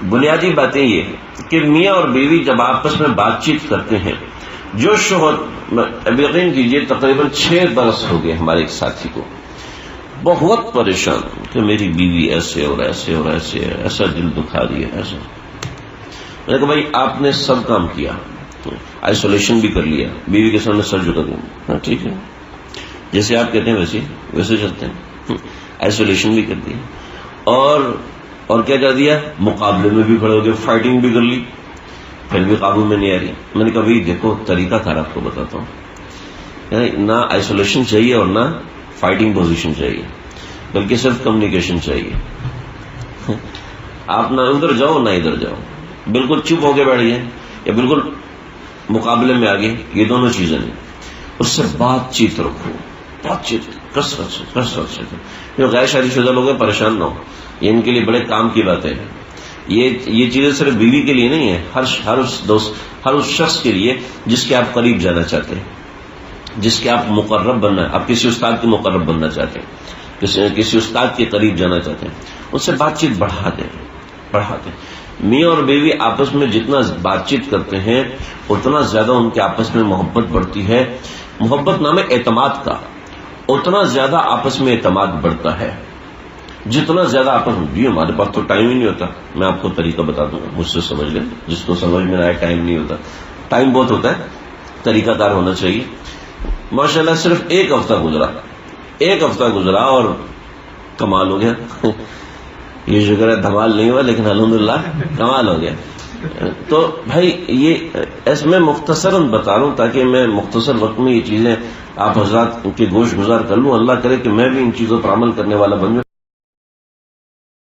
بنیادی باتیں یہ ہیں کہ میاں اور بیوی جب آپس میں بات چیت کرتے ہیں، جو شوہر، اب یقین کیجیے تقریباً 6 برس ہو گئے ہمارے ایک ساتھی کو بہت پریشان کہ میری بیوی ایسے اور ایسے اور ایسے، ایسا دل دکھا رہی ہے، ایسا۔ میں نے کہا بھائی آپ نے سب کام کیا، آئسولیشن بھی کر لیا، بیوی کے سامنے سر جھکا دیا، ہاں ٹھیک ہے جیسے آپ کہتے ہیں ویسے چلتے ہیں، آئسولیشن بھی کر دیا اور کیا کر دیا، مقابلے میں بھی کھڑے ہو گئے، فائٹنگ بھی کر لی، پھر بھی قابو میں نہیں آ رہی۔ میں نے کہا بھائی دیکھو طریقہ کار آپ کو بتاتا ہوں، نہ آئسولیشن چاہیے اور نہ فائٹنگ پوزیشن چاہیے، بلکہ صرف کمیونیکیشن چاہیے۔ آپ نہ ادھر جاؤ نہ ادھر جاؤ، بالکل چپ ہو کے بیٹھ گئے یا بالکل مقابلے میں آگے، یہ دونوں چیزیں نہیں۔ اس سے بات چیت رکھو، بات چیت کثرت سے۔ جو غیر شادی شدہ لوگ ہیں پریشان نہ ہو، یہ ان کے لیے بڑے کام کی بات ہے۔ یہ چیزیں صرف بیوی کے لیے نہیں ہے، ہر اس شخص کے لیے جس کے آپ قریب جانا چاہتے ہیں، جس کے آپ مقرب بننا، آپ کسی استاد کے مقرب بننا چاہتے ہیں، کسی استاد کے قریب جانا چاہتے ہیں، ان سے بات چیت بڑھا دیں۔ میاں اور بیوی آپس میں جتنا بات چیت کرتے ہیں اتنا زیادہ ان کے آپس میں محبت بڑھتی ہے۔ محبت نام ہے اعتماد کا، اتنا زیادہ آپس میں اعتماد بڑھتا ہے جتنا زیادہ آپس میں۔ جی ہمارے پاس تو ٹائم ہی نہیں ہوتا، میں آپ کو طریقہ بتا دوں گا، مجھ سے سمجھ لیں، جس کو سمجھ میں آئے ٹائم نہیں ہوتا، ٹائم بہت ہوتا ہے، طریقہ کار ہونا چاہیے۔ ماشاءاللہ صرف ایک ہفتہ گزرا اور کمال ہو گیا۔ یہ شکر ہے دھمال نہیں ہوا، لیکن الحمدللہ کمال ہو گیا۔ تو بھائی یہ میں مختصراً بتا رہا ہوں تاکہ میں مختصر وقت میں یہ چیزیں آپ حضرات کے گوش گزار کر لوں۔ اللہ کرے کہ میں بھی ان چیزوں پر عمل کرنے والا بن جاؤں۔